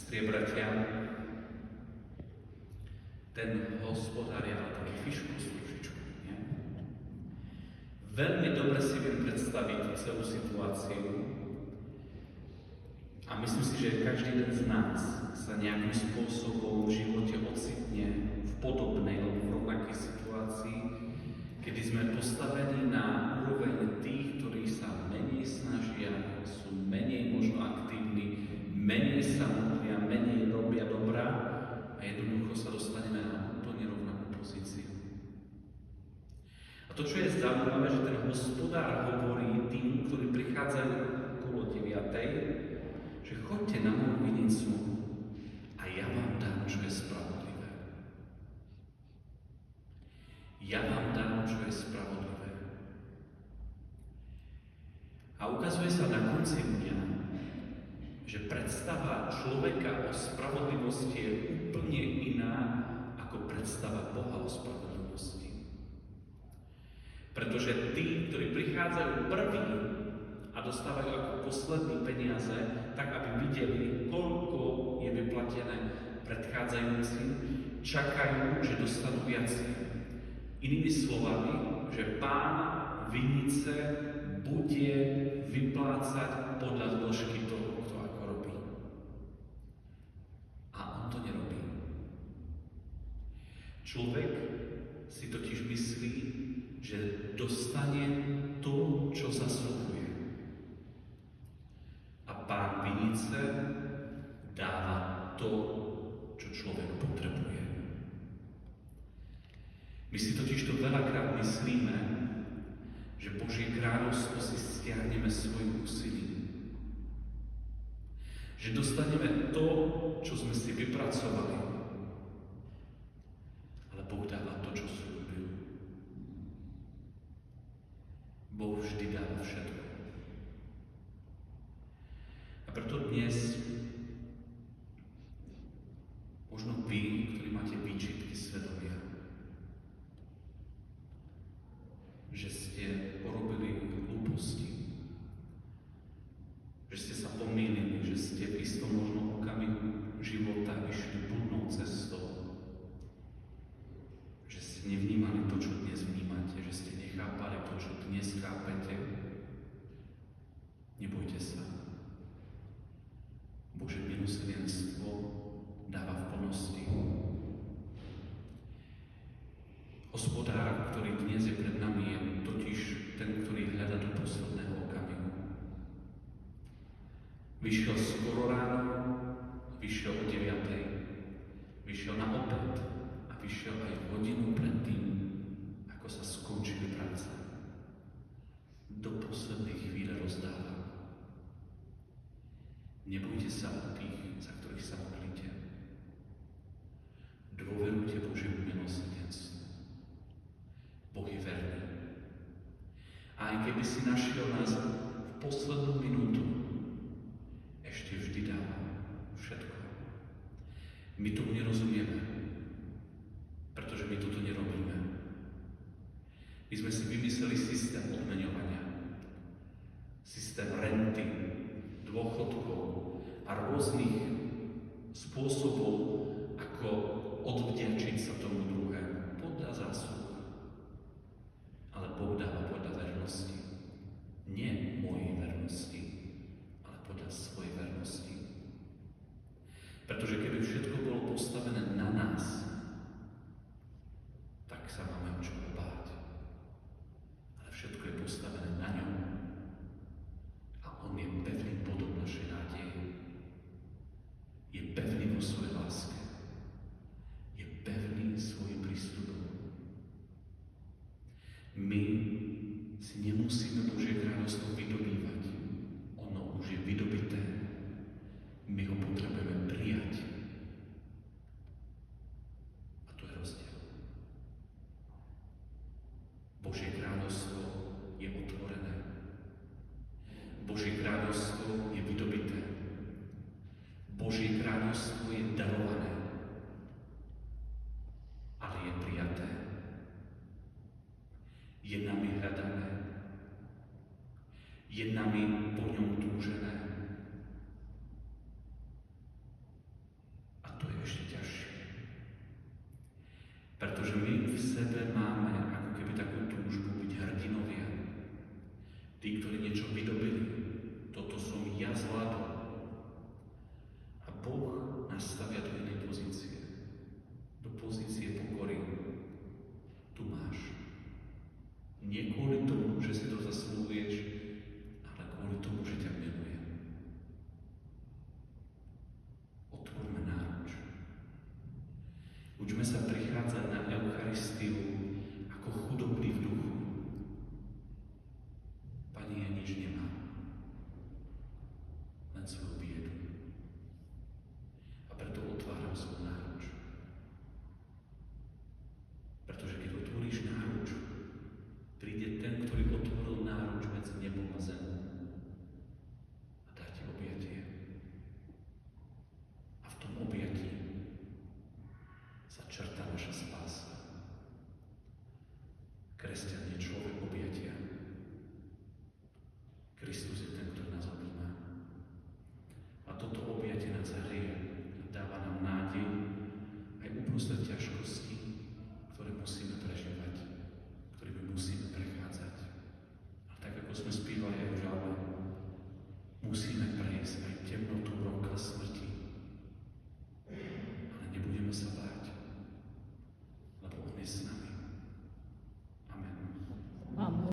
Sestry, bratia, ten hospodár je ale taký fiško s trošičku, nie? Veľmi dobre si viem predstaviť tú celú situáciu a myslím si, že každý jeden z nás sa nejakým spôsobom v živote ocitne v podobnej alebo v rovnakej situácii, kedy sme postavení na úroveň tých, ktorí sa menej snažia, sú menej možno aktívni, menej sa modlia, menej robia dobrá a jednoducho sa dostaneme na úplne rovnakú pozíciu. A to, čo je zaujímavé, že ten hospodár hovorí tým, ktorí prichádzajú okolo 9, že choďte na moju vinicu a ja vám dám, čo je spravodlivé. Ja vám dám, čo je spravodlivé. A ukazuje sa na konci dňa, že predstava človeka o spravodlivosti je úplne iná ako predstava Boha o spravodlivosti. Pretože tí, ktorí prichádzajú prví a dostávajú ako poslední peniaze, tak aby videli, koľko je vyplatené predchádzajúcim, čakajú, že dostanú viac. Inými slovami, že Pán vinice bude vyplácať podľa dĺžky toho, kto ako robí. A on to nerobí. Človek si totiž myslí, že dostane to, čo zasluhuje. A Pán vinice dáva to, čo človek potrebuje. My si totiž to veľakrát myslíme, že Božie kráľovstvo si stiahneme svojim úsilím. Že dostaneme to, čo sme si vypracovali. Ale Boh dáva to, čo slúbil. Boh vždy dáva všetko. A preto dnes možno vy, ktorí máte výčitky svedomia, že ste porobili hlúposti, že ste sa pomýlili, že ste v istom možno okamihu života išli blúdnou cestou, že ste nevnímali to, čo dnes vnímate, že ste nechápali to, čo dnes chápete. Nebojte sa. Božie milosrdenstvo dáva v plnosti. Hospodár, ktorý dnes je pred nami, je totiž ten, ktorý hľada do posledného okamihu. Vyšiel skoro ráno, vyšiel o 9, vyšiel na obed a vyšiel aj hodinu predtým, ako sa skončili práce. Do poslednej chvíle rozdáva. Nebojte sa o tých, za ktorých sa modlíte. Dôverujte Božiemu milosrdenstvu. Boh je verný. A aj keby si našiel nás v poslednú minútu, ešte vždy dáva všetko. My tomu nerozumieme, pretože my toto nerobíme. My sme si vymysleli systém odmeňovania, systém renty, dôchodkov a rôznych spôsobov, ako odvďačiť sa tomu druhému podľa zásluh. Ale Boh dáva podľa vernosti. Nie mojej vernosti, ale podľa svojej vernosti. Pretože keby všetko bolo postavené na nás, tak sa máme o čo báť. Ale všetko je postavené na ňom. A on je pevným bodom našej nádeje. Je pevný vo svojej láske. Je pevný svojim prístupom. My si nemusíme Božie kráľovstvo vydobývať. Ono už je vydobité. My ho potrebujeme prijať. A to je rozdiel. Božie kráľovstvo je otvorené. Božie kráľovstvo je vydobité. Božie kráľovstvo je darované. Ale je prijaté. Je nami hľadané. Je nami po ňom túžené. sa prichádzať na Eucharistiu ako chudobný v duchu. Pani, ja nič nemám, len svoju biedu. A preto otváram svoju náruč. Pretože keď otvoríš náruč, príde ten, ktorý otvoril náruč medzi nebom a zemou a dá ti objatie. A v tom objatí sa črtá naša spása. Kresťan je človek objatia. Kristus je ten, ktorý nás objíma. A toto objatie nás hreje a dáva nám nádej aj uprostred ťažkosti.